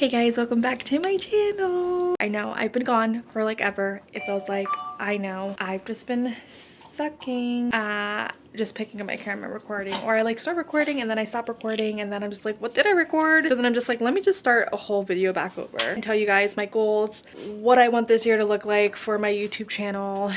Hey guys, welcome back to my channel. I know I've been gone for like ever. It feels like, I know. I've just been sucking at just picking up my camera and recording, or I like start recording and then I stop recording and then I'm just like, what did I record? So then I'm just like, let me just start a whole video back over and tell you guys my goals, what I want this year to look like for my YouTube channel,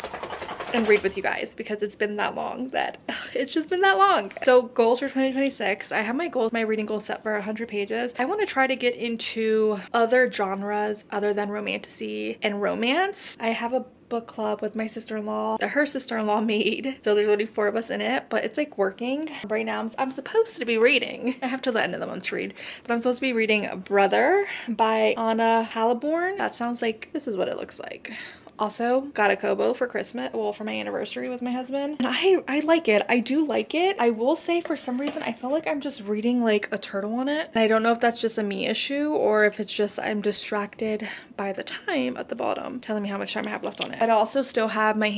and read with you guys because it's been that long that it's just been that long. So goals for 2026, I have my reading goals set for 100 pages. I want to try to get into other genres other than romantasy and romance. I have a book club with my sister-in-law that her sister-in-law made, so there's only 4 of us in it, but it's like working right now. I'm supposed to be reading, I have till the end of the month to read, but I'm supposed to be reading Brother by Anna Halliburn. That sounds like, this is what it looks like. Also got a Kobo for Christmas, well, for my anniversary with my husband, and I like it. I do like it. I will say for some reason I feel like I'm just reading like a turtle on it, and I don't know if that's just a me issue or if it's just I'm distracted by the time at the bottom telling me how much time I have left on it. But I also still have my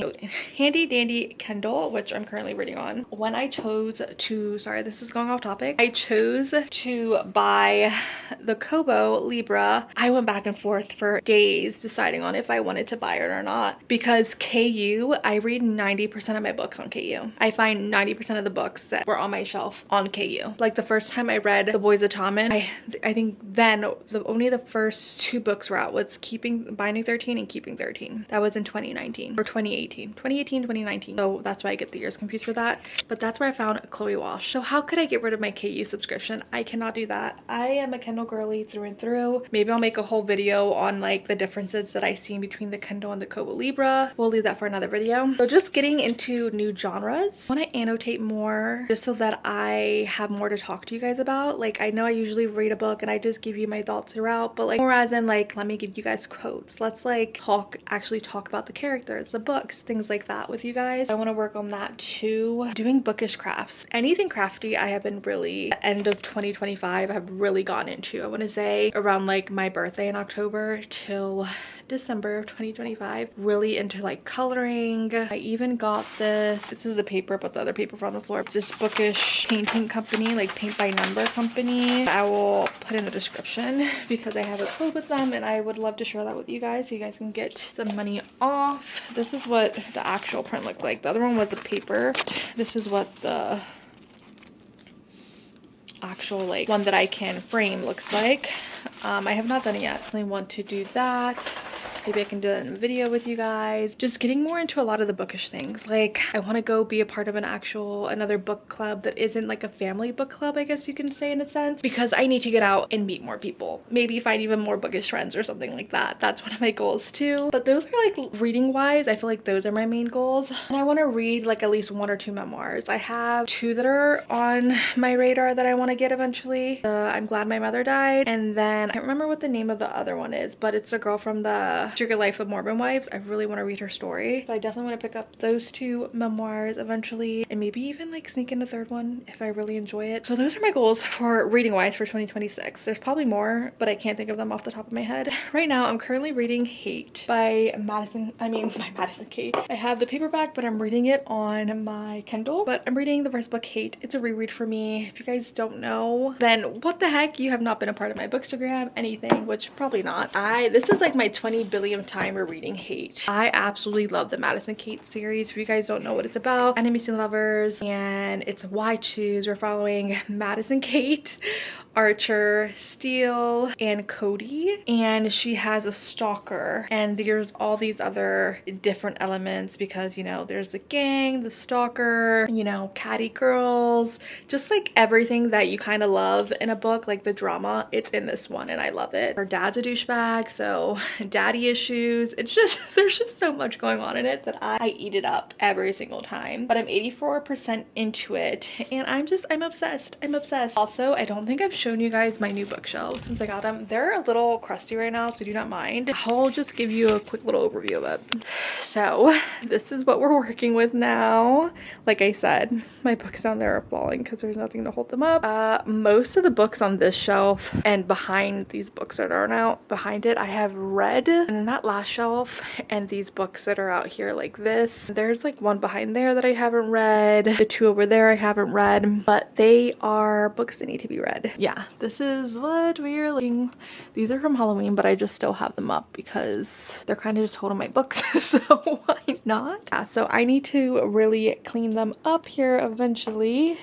handy dandy Kindle, which I'm currently reading on. When I chose to, sorry, this is going off topic, I chose to buy the Kobo Libra. I went back and forth for days deciding on if I wanted to buy it or not, because KU, I read 90% of my books on KU. I find 90% of the books that were on my shelf on KU. Like the first time I read The Boys of Tommen, I think then only the first 2 books were out, was Binding 13 and Keeping 13. That was in 2019 or 2018. 2019. So that's why I get the years confused for that. But that's where I found Chloe Walsh. So how could I get rid of my KU subscription? I cannot do that. I am a Kindle girly through and through. Maybe I'll make a whole video on like the differences that I see between the Kindle and the Kobo Libra. We'll leave that for another video. So just getting into new genres. I want to annotate more just so that I have more to talk to you guys about. Like, I know I usually read a book and I just give you my thoughts throughout, but like more as in like, let me give you guys quotes. Let's like actually talk about the characters, the books, things like that with you guys. I want to work on that too. Doing bookish crafts. Anything crafty I have been really, end of 2025, I have really gone into. I want to say around like my birthday in October till December of 2025, really into like coloring. I even got this is a paper, but the other paper from the floor. It's this bookish painting company, like Paint by Number company. I will put in the description because I have a code with them and I would love to share that with you guys so you guys can get some money off. This is what the actual print looked like. The other one was the paper. This is what the actual like one that I can frame looks like. I have not done it yet. I want to do that. Maybe I can do that in a video with you guys. Just getting more into a lot of the bookish things. Like, I want to go be a part of another book club that isn't like a family book club, I guess you can say in a sense, because I need to get out and meet more people. Maybe find even more bookish friends or something like that. That's one of my goals too. But those are like reading wise, I feel like those are my main goals. And I want to read like at least 1 or 2 memoirs. I have 2 that are on my radar that I want to get eventually. I'm Glad My Mother Died, and then I can't remember what the name of the other one is, but it's the girl from the Secret Life of Mormon Wives. I really want to read her story, so I definitely want to pick up those 2 memoirs eventually, and maybe even like sneak in a 3rd one if I really enjoy it. So those are my goals for reading wise for 2026. There's probably more, but I can't think of them off the top of my head right now. I'm currently reading Hate by Madison Kate. I have the paperback, but I'm reading it on my Kindle. But I'm reading the first book, Hate. It's a reread for me. If you guys don't know, then what the heck, you have not been a part of my Bookstagram, anything, which probably not. This is like my 20 billionth time rereading Hate. I absolutely love the Madison Kate series. If you guys don't know what it's about, enemies to lovers, and it's Why Choose. We're following Madison Kate, Archer, Steele, and Cody, and she has a stalker, and there's all these other different elements because, you know, there's the gang, the stalker, you know, catty girls, just like everything that you kind of love in a book, like the drama, it's in this one, and I love it. Her dad's a douchebag, so daddy issues. It's just, there's just so much going on in it that I eat it up every single time, but I'm 84% into it, and I'm obsessed. I'm obsessed. Also, I don't think I've shown you guys my new bookshelves since I got them. They're a little crusty right now, so do not mind. I'll just give you a quick little overview of it. So this is what we're working with now. Like I said, my books down there are falling because there's nothing to hold them up. Most of the books on this shelf and behind these books that aren't out behind it, I have read, and in that last shelf and these books that are out here like this, there's like one behind there that I haven't read, the 2 over there I haven't read, but they are books that need to be read. Yeah, yeah, this is what we're looking. These are from Halloween, but I just still have them up because they're kind of just holding my books, so why not? Yeah, so I need to really clean them up here eventually.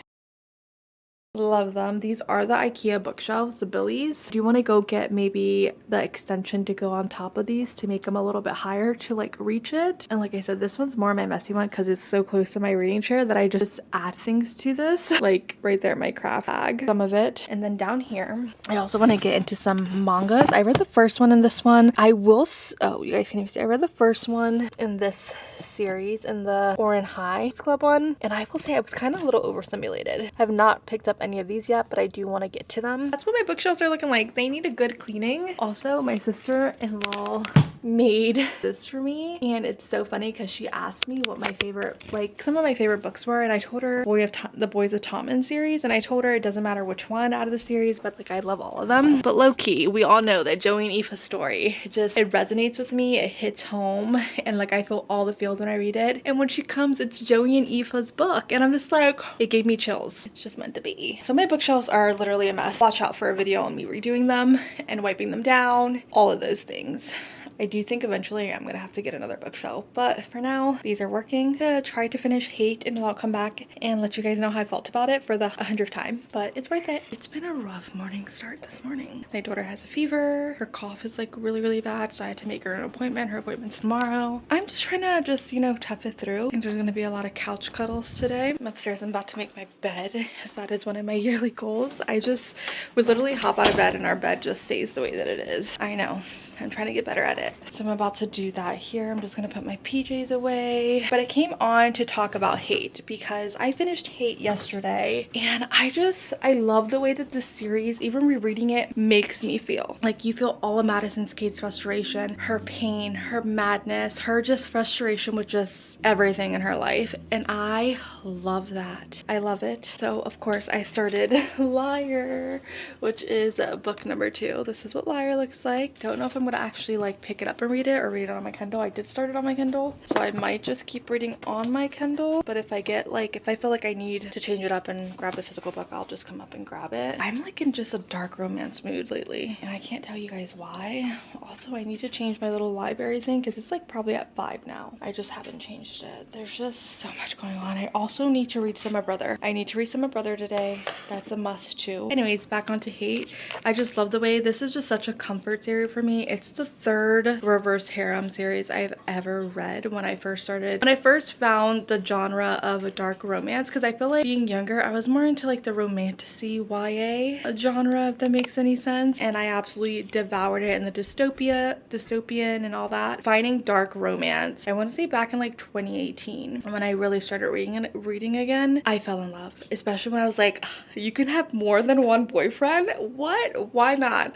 Love them. These are the IKEA bookshelves, the Billies. Do you want to go get maybe the extension to go on top of these to make them a little bit higher to like reach it? And like I said, this one's more my messy one because it's so close to my reading chair that I just add things to this. Like right there, my craft bag, some of it. And then down here, I also want to get into some mangas. I read the first one in this one. Oh, you guys can even see. I read the first one in this series, in the Oran High Club one. And I will say I was kind of a little overstimulated. I have not picked up any of these yet, but I do want to get to them. That's what my bookshelves are looking like. They need a good cleaning. Also, my sister-in-law made this for me, and it's so funny because she asked me what my favorite, like some of my favorite books were, and I told her the Boys of Tommen series, and I told her it doesn't matter which one out of the series, but like I love all of them. But low-key, we all know that Joey and Aoife's story, it resonates with me. It hits home, and like I feel all the feels when I read it. And when she comes, it's Joey and Aoife's book, and I'm just like, it gave me chills. It's just meant to be. So my bookshelves are literally a mess. Watch out for a video on me redoing them and wiping them down, all of those things. I do think eventually I'm gonna have to get another bookshelf, but for now these are working. I'm gonna try to finish Hate, and then I'll come back and let you guys know how I felt about it for the 100th time, but it's worth it. It's been a rough morning start this morning. My daughter has a fever. Her cough is like really bad, so I had to make her an appointment. Her appointment's tomorrow. I'm just trying to you know, tough it through. I think there's gonna be a lot of couch cuddles today. I'm upstairs. I'm about to make my bed because that is one of my yearly goals. I just would literally hop out of bed and our bed just stays the way that it is. I know. I'm trying to get better at it. So I'm about to do that here. I'm just gonna put my PJs away. But I came on to talk about Hate because I finished Hate yesterday, and I love the way that this series, even rereading it, makes me feel. Like you feel all of Madison Cade's frustration, her pain, her madness, her just frustration with just everything in her life. And I love that. I love it. So of course I started Liar, which is book number 2. This is what Liar looks like. Don't know if I'm gonna actually like pick it up and read it or read it on my Kindle. I did start it on my Kindle, so I might just keep reading on my Kindle, but if I feel like I need to change it up and grab the physical book, I'll just come up and grab it. I'm like in just a dark romance mood lately, and I can't tell you guys why. Also, I need to change my little library thing because it's like probably at 5 now. I just haven't changed it. There's just so much going on. I also need to read Summer Brother. I need to read Summer Brother today. That's a must too. Anyways, back onto Hate. I just love the way this is just such a comfort series for me. It's the 3rd reverse harem series I've ever read. When I first found the genre of a dark romance, because I feel like being younger I was more into like the romantasy YA genre, if that makes any sense, and I absolutely devoured it, in the dystopian and all that. Finding dark romance, I want to say back in like 2018 when I really started reading again, I fell in love, especially when I was like, you can have more than one boyfriend. What? Why not?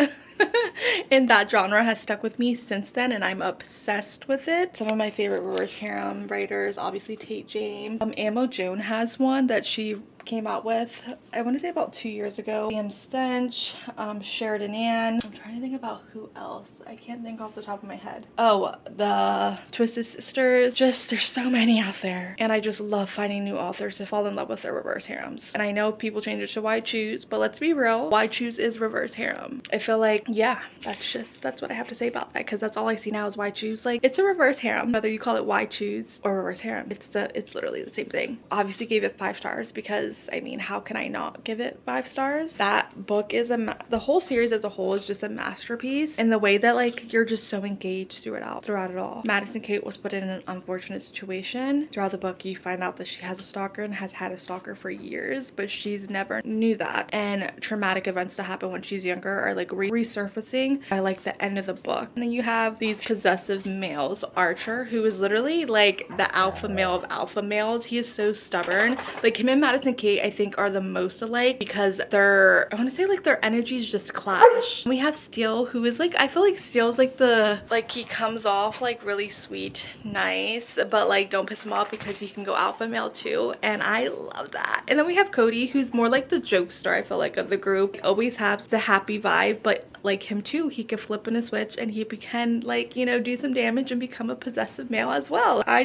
And that genre has stuck with me since then, and I'm obsessed with it. Some of my favorite reverse harem writers, obviously Tate James. Amo Joan has one that she came out with, I want to say about 2 years ago. Liam Stench, Sheridan Ann. I'm trying to think about who else. I can't think off the top of my head. Oh, the Twisted Sisters. Just, there's so many out there. And I just love finding new authors to fall in love with their reverse harems. And I know people change it to Why Choose, but let's be real. Why Choose is reverse harem. I feel like, yeah, that's what I have to say about that, because that's all I see now is Why Choose. Like, it's a reverse harem. Whether you call it Why Choose or reverse harem, it's literally the same thing. Obviously gave it 5 stars because, I mean, how can I not give it 5 stars? That book is the whole series as a whole is just a masterpiece, and the way that like you're just so engaged throughout it all. Madison Cate was put in an unfortunate situation. Throughout the book you find out that she has a stalker and has had a stalker for years, but she's never knew that, and traumatic events that happen when she's younger are like resurfacing by like the end of the book. And then you have these possessive males. Archer, who is literally like the alpha male of alpha males. He is so stubborn. Like him and Madison Cate, I think, are the most alike because I want to say like their energies just clash. We have Steele, who is like, I feel like Steele's like he comes off like really sweet, nice, but like don't piss him off because he can go alpha male too, and I love that. And then we have Cody, who's more like the jokester, I feel like, of the group. He always has the happy vibe, but like him too, he could flip in a switch and he can, like, you know, do some damage and become a possessive male as well. I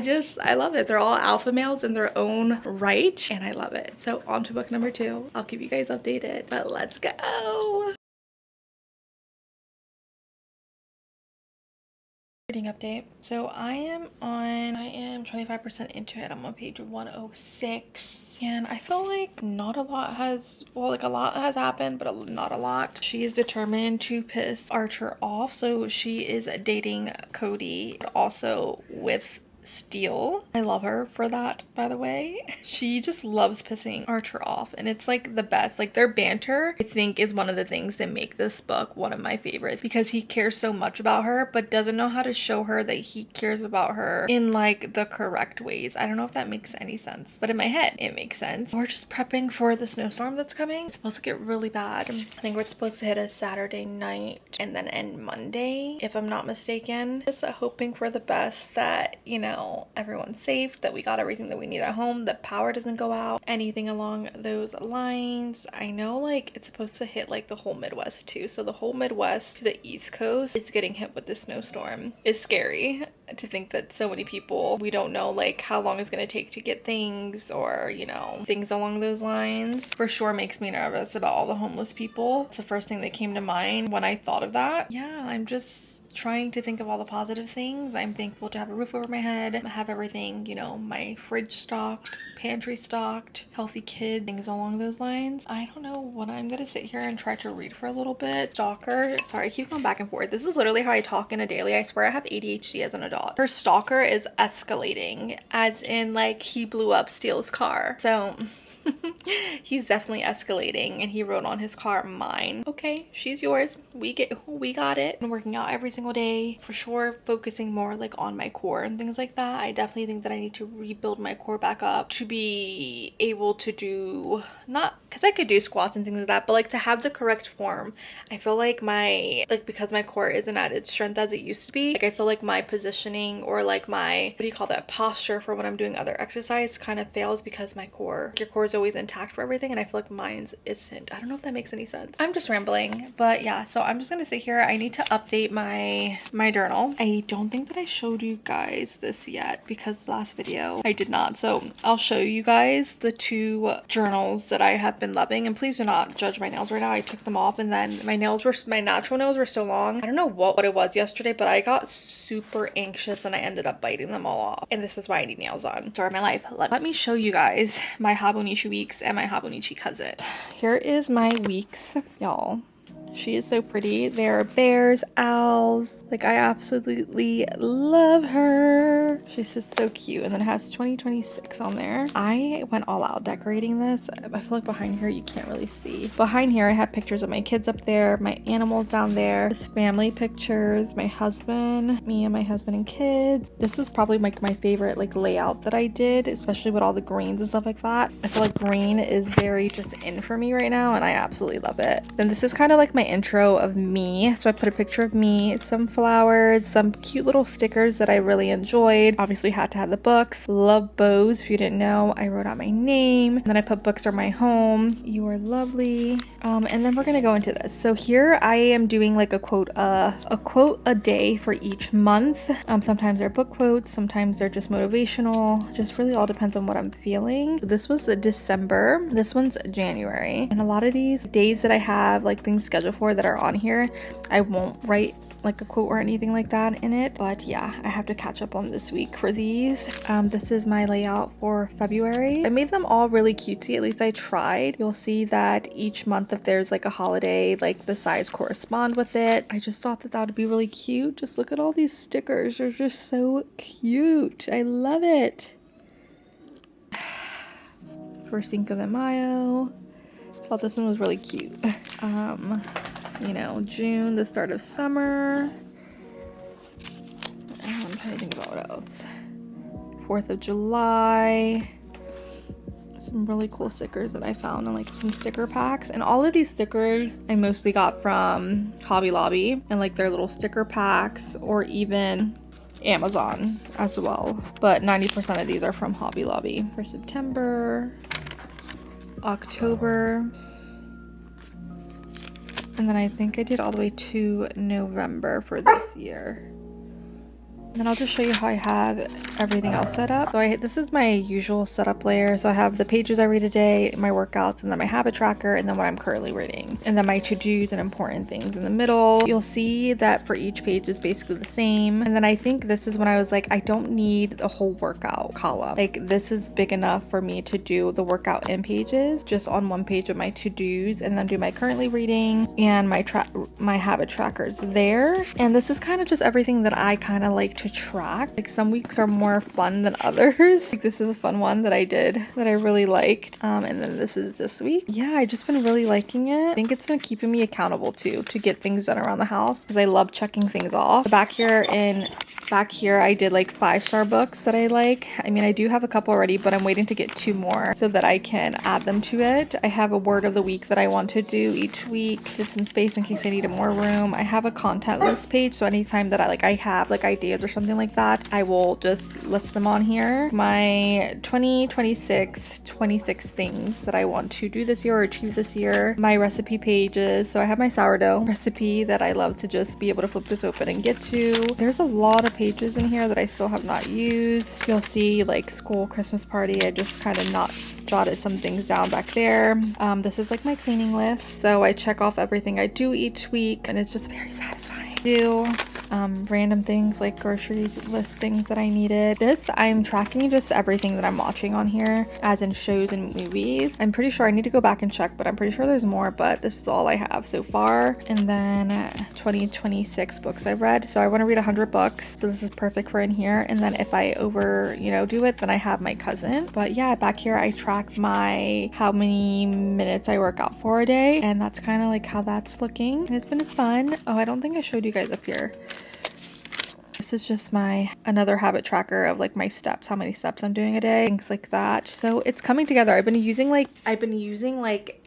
love it. They're all alpha males in their own right, and I love it. So on to book number 2. I'll keep you guys updated, but let's go. Reading update. So I am 25% into it. I'm on page 106. And I feel like not a lot has, well, like a lot has happened, but not a lot. She is determined to piss Archer off. So she is dating Cody, but also with Steele. I love her for that, by the way. She just loves pissing Archer off, and it's like the best. Like their banter, I think, is one of the things that make this book one of my favorites, because he cares so much about her but doesn't know how to show her that he cares about her in like the correct ways. I don't know if that makes any sense, but in my head it makes sense. We're just prepping for the snowstorm that's coming. It's supposed to get really bad. I think we're supposed to hit a Saturday night and then end Monday, if I'm not mistaken. Just hoping for the best, that, you know, everyone's safe, that we got everything that we need at home, that power doesn't go out, anything along those lines. I know like it's supposed to hit like the whole Midwest too, so the whole Midwest to the East Coast is getting hit with the snowstorm. It's scary to think that so many people, we don't know like how long it's going to take to get things, or you know, things along those lines. For sure makes me nervous about all the homeless people. It's the first thing that came to mind when I thought of that. Yeah, I'm just trying to think of all the positive things. I'm thankful to have a roof over my head, have everything, you know, my fridge stocked, pantry stocked, healthy kid, things along those lines. I don't know when I'm gonna sit here and try to read for a little bit. Stalker, sorry, I keep going back and forth. This is literally how I talk in a daily. I swear I have ADHD as an adult. Her stalker is escalating, as in like he blew up Steele's car. So he's definitely escalating, and he wrote on his car, mine. Okay, she's yours. We got it. I'm working out every single day for sure, focusing more like on my core and things like that. I definitely think that I need to rebuild my core back up to be able to do, not because I could do squats and things like that, but like to have the correct form. I feel like because my core isn't at its strength as it used to be, like I feel like my positioning, or like my, what do you call that, posture for when I'm doing other exercise kind of fails, because my core, your core is always intact for everything, and I feel like mine's isn't. I don't know if that makes any sense. I'm just rambling, but yeah, so I'm just gonna sit here. I need to update my journal. I don't think that I showed you guys this yet, because last video I did not, so I'll show you guys the 2 journals that I have been loving. And please do not judge my nails right now. I took them off, and then my natural nails were so long. I don't know what it was yesterday, but I got super anxious and I ended up biting them all off, and this is why I need nails on. Story of my life. Let me show you guys my Habonichi weeks and my Habonichi cousin. Here is my weeks, y'all. She is so pretty. They're bears, owls. Like, I absolutely love her. She's just so cute. And then it has 2026 on there. I went all out decorating this. I feel like behind here you can't really see. Behind here I have pictures of my kids up there, my animals down there, just family pictures, my husband, me and my husband and kids. This was probably like my favorite like layout that I did, especially with all the greens and stuff like that. I feel like green is very just in for me right now, and I absolutely love it. Then this is kind of like my intro of me. So I put a picture of me, some flowers, some cute little stickers that I really enjoyed. Obviously had to have the books. Love bows. If you didn't know, I wrote out my name. And then I put books are my home. You are lovely. And then we're gonna go into this. So here I am doing like a quote a day for each month. Sometimes they're book quotes, sometimes they're just motivational. Just really all depends on what I'm feeling. So this was the December. This one's January. And a lot of these days that I have like things scheduled for that are on here, I won't write like a quote or anything like that in it, but yeah, I have to catch up on this week for these. This is my layout for February. I made them all really cutesy, at least I tried. You'll see that each month, if there's like a holiday, like the size correspond with it. I just thought that would be really cute. Just look at all these stickers, they're just so cute. I love it. For Cinco de Mayo, thought this one was really cute. You know, June, the start of summer. I'm trying to think about what else. 4th of July. Some really cool stickers that I found in like some sticker packs. And all of these stickers I mostly got from Hobby Lobby and like their little sticker packs, or even Amazon as well. But 90% of these are from Hobby Lobby. For September, October, and then I think I did all the way to November for this year. And then I'll just show you how I have everything else set up. So this is my usual setup layer. So I have the pages I read a day, my workouts, and then my habit tracker, and then what I'm currently reading. And then my to-dos and important things in the middle. You'll see that for each page is basically the same. And then I think this is when I was like, I don't need the whole workout column. Like this is big enough for me to do the workout in pages, just on one page of my to-dos, and then do my currently reading and my habit trackers there. And this is kind of just everything that I kind of like to track. Like some weeks are more fun than others. Like this is a fun one that I did that I really liked. And then this is this week. Yeah, I just been really liking it. I think it's been keeping me accountable too, to get things done around the house, because I love checking things off. Back here I did like 5-star books that I like. I mean, I do have a couple already, but I'm waiting to get 2 more so that I can add them to it. I have a word of the week that I want to do each week, just in space in case I need more room. I have a content list page, so anytime that I have like ideas or something like that, I will just list them on here. My 26 things that I want to do this year or achieve this year. My recipe pages. So I have my sourdough recipe that I love to just be able to flip this open and get to. There's a lot of pages in here that I still have not used. You'll see like school, Christmas party. I just kind of not jotted some things down back there. This is like my cleaning list. So I check off everything I do each week, and it's just very satisfying. Random things like grocery list things that I needed. This, I'm tracking just everything that I'm watching on here, as in shows and movies. I'm pretty sure I need to go back and check, but I'm pretty sure there's more, but this is all I have so far. And then 2026 books I've read. So I want to read 100 books. So this is perfect for in here. And then if I do it, then I have my cousin. But yeah, back here I track how many minutes I work out for a day. And that's kind of like how that's looking. And it's been fun. Oh, I don't think I showed you guys up here. This is just another habit tracker of like my steps, how many steps I'm doing a day, things like that. So it's coming together. I've been using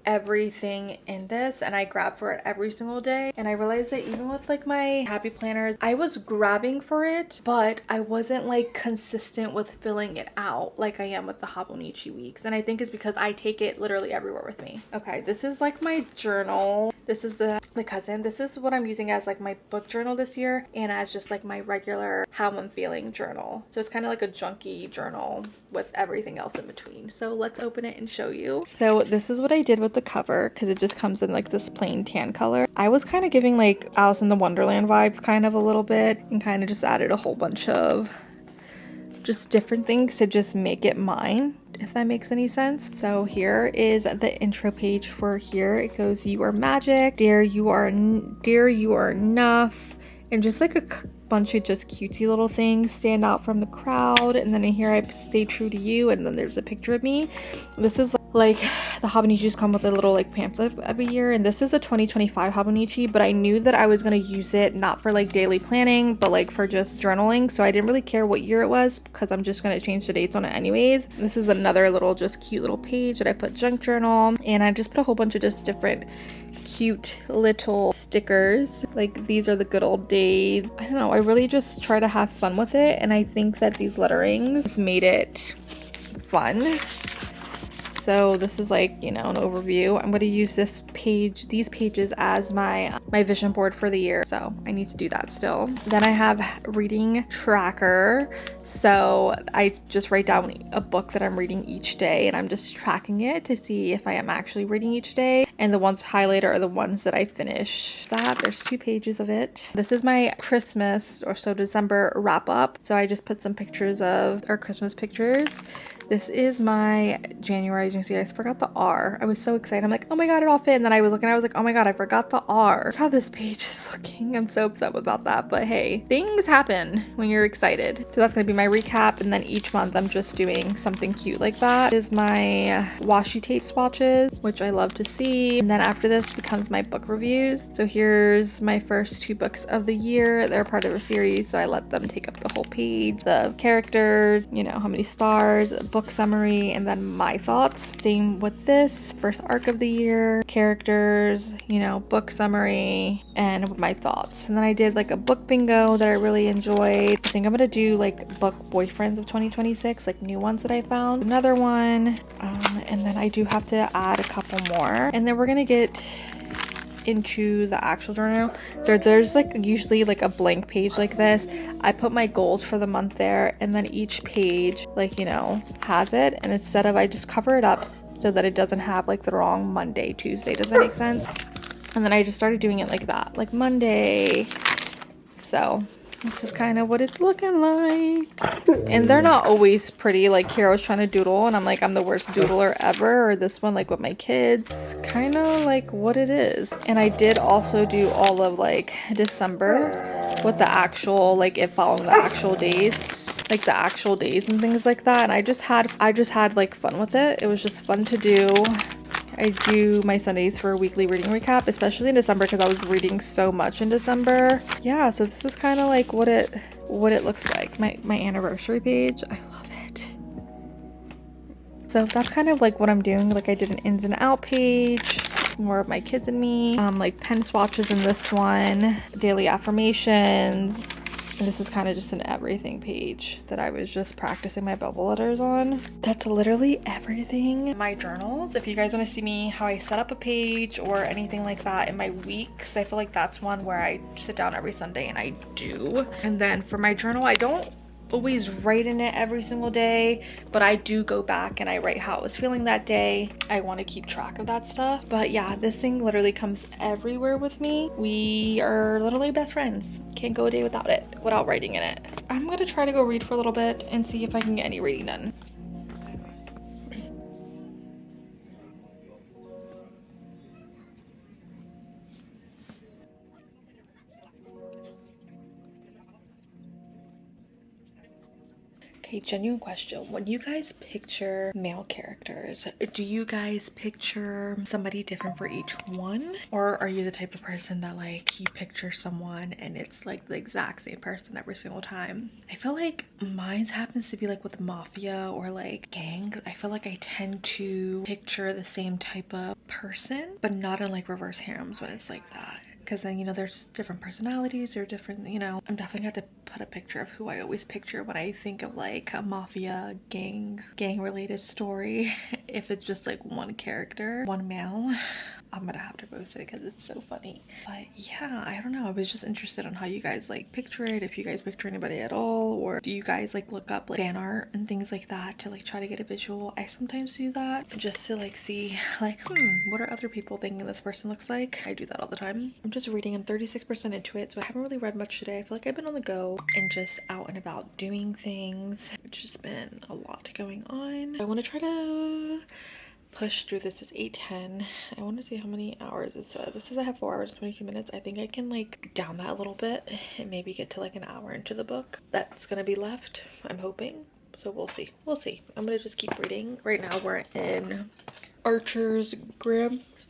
everything in this, and I grab for it every single day. And I realized that even with like my happy planners, I was grabbing for it, but I wasn't like consistent with filling it out like I am with the Hobonichi weeks. And I think it's because I take it literally everywhere with me. Okay, this is like my journal. This is the cousin. This is what I'm using as like my book journal this year, and as just like my regular how I'm feeling journal. So it's kind of like a junky journal with everything else in between. So let's open it and show you. So this is what I did with the cover, because it just comes in like this plain tan color. I was kind of giving like Alice in the Wonderland vibes kind of a little bit, and kind of just added a whole bunch of just different things to just make it mine, if that makes any sense. So here is the intro page for here. It goes, "You are magic, dear, you are enough," and just like a bunch of just cutesy little things stand out from the crowd. And then in here, I stay true to you, and then there's a picture of me. This is like the Hobonichis come with a little like pamphlet every year, and this is a 2025 Hobonichi, but I knew that I was going to use it not for like daily planning, but like for just journaling. So I didn't really care what year it was, because I'm just going to change the dates on it anyways. This is another little just cute little page that I put junk journal, and I just put a whole bunch of just different cute little stickers. Like these are the good old days. I don't know, I really just try to have fun with it, and I think that these letterings made it fun. So this is like, an overview. I'm going to use these pages as my vision board for the year. So I need to do that still. Then I have reading tracker. So I just write down a book that I'm reading each day, and I'm just tracking it to see if I am actually reading each day. And the ones highlighted are the ones that I finish. There's 2 pages of it. This is my Christmas December wrap up. So I just put some pictures of our Christmas pictures. This is my January. As you can see, I forgot the R. I was so excited. I'm like, oh my god, it all fit. And then I was looking, I was like, oh my god, I forgot the R. That's how this page is looking. I'm so upset about that. But hey, things happen when you're excited. So that's going to be my recap. And then each month I'm just doing something cute like that. This is my washi tape swatches, which I love to see. And then after this becomes my book reviews. So here's my first 2 books of the year. They're part of a series, so I let them take up the whole page. The characters, how many stars, book summary, and then my thoughts. Same with this first arc of the year, characters, book summary, and my thoughts. And then I did like a book bingo that I really enjoyed. I think I'm gonna do like book boyfriends of 2026, like new ones that I found. Another one, and then I do have to add a couple more, and then we're gonna get into the actual journal. So there's like usually like a blank page like this. I put my goals for the month there, and then each page, like, you know, has it. And instead of, I just cover it up so that it doesn't have like the wrong Monday, Tuesday. Does that make sense? And then I just started doing it like that, like Monday. So this is kind of what it's looking like. And they're not always pretty. Like here I was trying to doodle and I'm like, I'm the worst doodler ever. Or this one, like with my kids, kind of like what it is. And I did also do all of like December with the actual, like it following the actual days, like the actual days and things like that. And I just had like fun with it. It was just fun to do. I do my Sundays for a weekly reading recap, especially in December because I was reading so much in December. Yeah, so this is kind of like what it looks like. My anniversary page. I love it. So that's kind of like what I'm doing. Like I did an ins and out page, more of my kids and me, like pen swatches in this one, daily affirmations. And this is kind of just an everything page that I was just practicing my bubble letters on. That's literally everything. My journals, if you guys want to see me how I set up a page or anything like that in my weeks, I feel like that's one where I sit down every Sunday and I do. And then for my journal, I don't always write in it every single day, but I do go back and I write how I was feeling that day. I want to keep track of that stuff. But yeah, this thing literally comes everywhere with me. We are literally best friends. Can't go a day without it, without writing in it. I'm gonna try to go read for a little bit and see if I can get any reading done. Okay, genuine question. When you guys picture male characters, do you guys picture somebody different for each one? Or are you the type of person that like you picture someone and it's like the exact same person every single time? I feel like mine happens to be like with mafia or like gang. I feel like I tend to picture the same type of person, but not in like reverse harems when it's like that. Because then, you know, there's different personalities or different, you know, I'm definitely going to put a picture of who I always picture when I think of like a mafia gang related story. If it's just like one character, one male, I'm gonna have to post it because it's so funny. But yeah, I don't know, I was just interested on how you guys like picture it, if you guys picture anybody at all, or do you guys like look up like fan art and things like that to like try to get a visual? I sometimes do that just to like see like, what are other people thinking this person looks like? I do that all the time. I'm just reading, I'm 36% into it, so I haven't really read much today. I feel like I've been on the go and just out and about doing things. It's just been a lot going on. I want to try to push through this. Is 8:10. I want to see how many hours it says. This says I have 4 hours and 22 minutes. I think I can like down that a little bit and maybe get to like an hour into the book that's gonna be left, I'm hoping. So we'll see. I'm gonna just keep reading. Right now we're in Archer's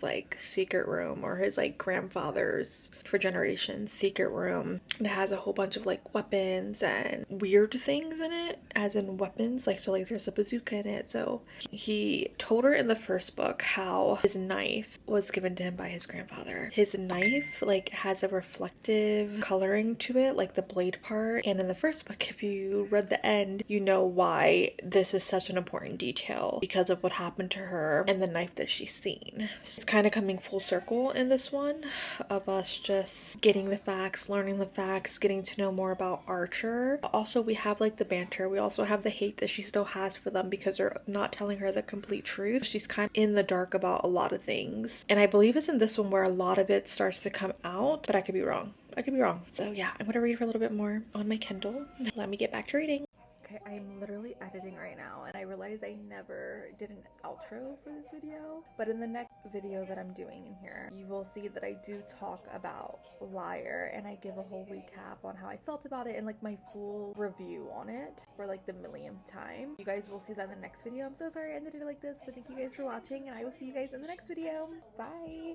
like secret room, or his like grandfather's for generations secret room. It has a whole bunch of like weapons and weird things in it, as in weapons, like so like there's a bazooka in it. So he told her in the first book how his knife was given to him by his grandfather. His knife like has a reflective coloring to it, like the blade part. And in the first book, if you read the end, you know why this is such an important detail, because of what happened to her and the knife that she's seen. So it's kind of coming full circle in this one of us just getting the facts, learning the facts, getting to know more about Archer. Also, we have like the banter. We also have the hate that she still has for them because they're not telling her the complete truth. She's kind of in the dark about a lot of things. And I believe it's in this one where a lot of it starts to come out, but I could be wrong. So yeah, I'm gonna read for a little bit more on my Kindle. Let me get back to reading. Okay, I'm literally editing right now and I realized I never did an outro for this video, but in the next video that I'm doing in here, you will see that I do talk about Liar and I give a whole recap on how I felt about it and like my full review on it for like the millionth time. You guys will see that in the next video. I'm so sorry I ended it like this, but thank you guys for watching and I will see you guys in the next video. Bye!